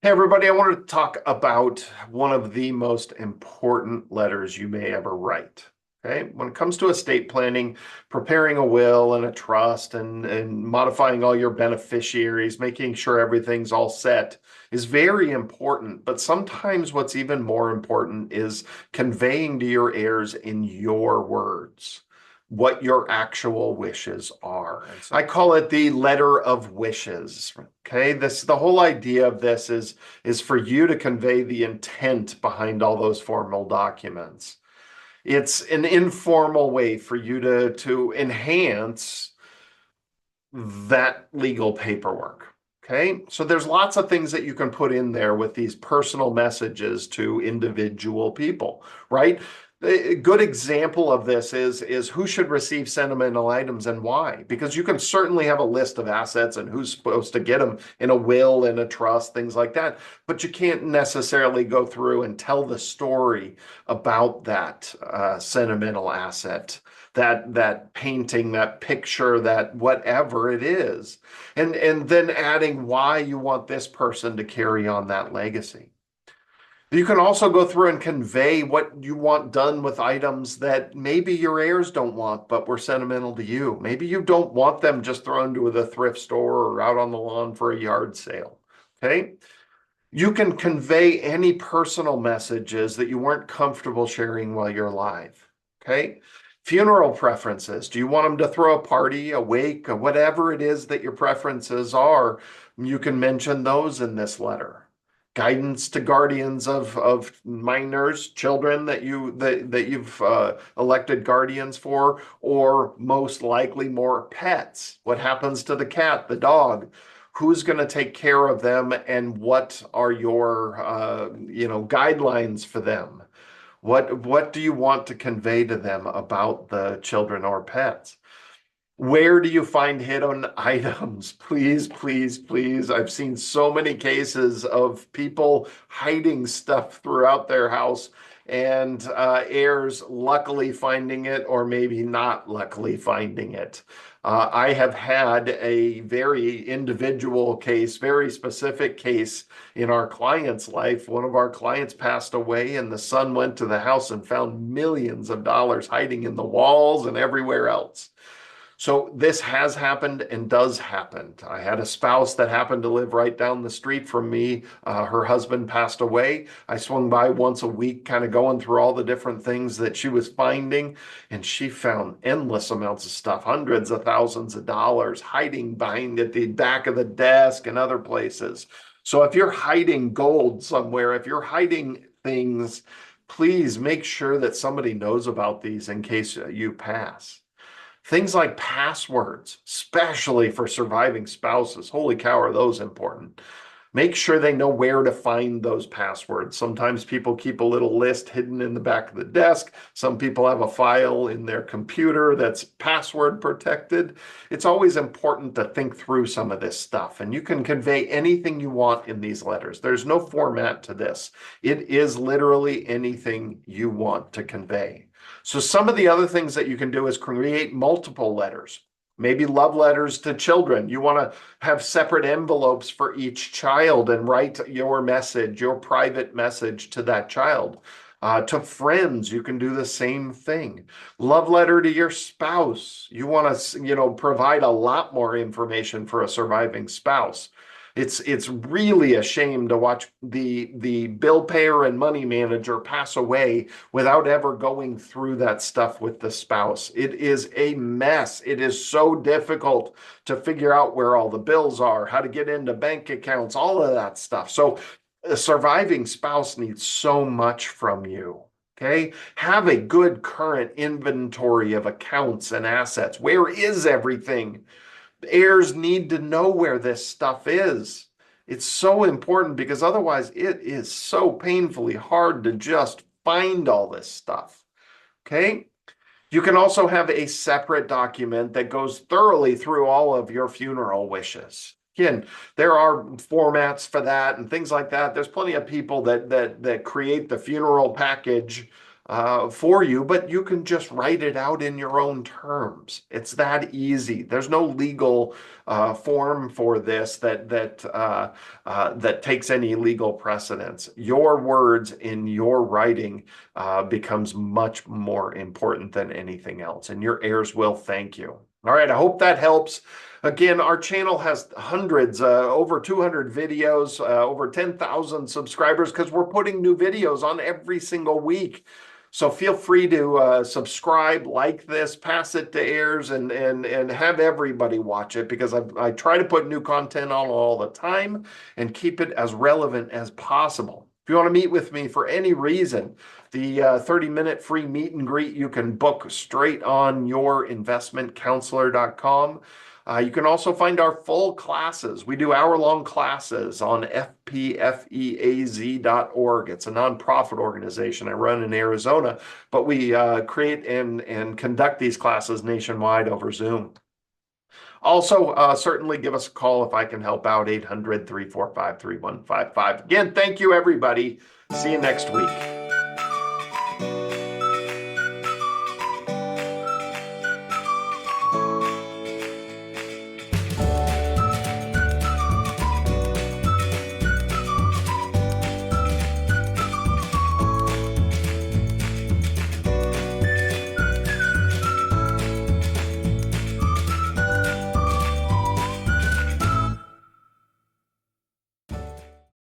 Hey everybody, I wanted to talk about one of the most important letters you may ever write. Okay, when it comes to estate planning, preparing a will and a trust and modifying all your beneficiaries, making sure everything's all set is very important. But sometimes what's even more important is conveying to your heirs in your words what your actual wishes are. I call it the letter of wishes. Okay, the whole idea of this is for you to convey the intent behind all those formal documents. It's an informal way for you to enhance that legal paperwork. Okay, so there's lots of things that you can put in there with these personal messages to individual people, right? A good example of this is who should receive sentimental items and why. Because you can certainly have a list of assets and who's supposed to get them in a will, in a trust, things like that. But you can't necessarily go through and tell the story about that sentimental asset, that painting, that picture, that whatever it is, and then adding why you want this person to carry on that legacy. You can also go through and convey what you want done with items that maybe your heirs don't want, but were sentimental to you. Maybe you don't want them just thrown to the thrift store or out on the lawn for a yard sale. Okay. You can convey any personal messages that you weren't comfortable sharing while you're alive. Okay. Funeral preferences. Do you want them to throw a party, a wake, or whatever it is that your preferences are? You can mention those in this letter. Guidance to guardians of minors, children that you've elected guardians for, or most likely more pets. What happens to the cat, the dog? Who's going to take care of them, and what are your guidelines for them? What do you want to convey to them about the children or pets? Where do you find hidden items? Please, please, please. I've seen so many cases of people hiding stuff throughout their house and heirs luckily finding it or maybe not luckily finding it. I have had a very individual case, very specific case in our client's life. One of our clients passed away, and the son went to the house and found millions of dollars hiding in the walls and everywhere else. So this has happened and does happen. I had a spouse that happened to live right down the street from me. Her husband passed away. I swung by once a week, kind of going through all the different things that she was finding, and she found endless amounts of stuff, hundreds of thousands of dollars hiding behind at the back of the desk and other places. So if you're hiding gold somewhere, if you're hiding things, please make sure that somebody knows about these in case you pass. Things like passwords, especially for surviving spouses. Holy cow, are those important? Make sure they know where to find those passwords. Sometimes people keep a little list hidden in the back of the desk. Some people have a file in their computer that's password protected. It's always important to think through some of this stuff, and you can convey anything you want in these letters. There's no format to this. It is literally anything you want to convey. So some of the other things that you can do is create multiple letters. Maybe love letters to children. You want to have separate envelopes for each child and write your message, your private message to that child. To friends, you can do the same thing. Love letter to your spouse. You want to, provide a lot more information for a surviving spouse. It's really a shame to watch the bill payer and money manager pass away without ever going through that stuff with the spouse. It is a mess. It is so difficult to figure out where all the bills are, how to get into bank accounts, all of that stuff. So a surviving spouse needs so much from you. Okay, have a good current inventory of accounts and assets. Where is everything? Heirs need to know where this stuff is. It's so important because otherwise it is so painfully hard to just find all this stuff. Okay. You can also have a separate document that goes thoroughly through all of your funeral wishes. Again, there are formats for that and things like that. There's plenty of people that create the funeral package for you, but you can just write it out in your own terms. It's that easy. There's no legal form for this that takes any legal precedence. Your words in your writing becomes much more important than anything else, and your heirs will thank you. All right, I hope that helps. Again, our channel has hundreds, over 200 videos, over 10,000 subscribers because we're putting new videos on every single week. So feel free to subscribe, like this, pass it to heirs, and have everybody watch it because I try to put new content on all the time and keep it as relevant as possible. If you want to meet with me for any reason, the 30-minute free meet and greet you can book straight on yourinvestmentcounselor.com. You can also find our full classes. We do hour-long classes on fpfeaz.org. It's a nonprofit organization I run in Arizona, but we create and conduct these classes nationwide over Zoom. Also, certainly give us a call if I can help out, 800-345-3155. Again, thank you, everybody. See you next week.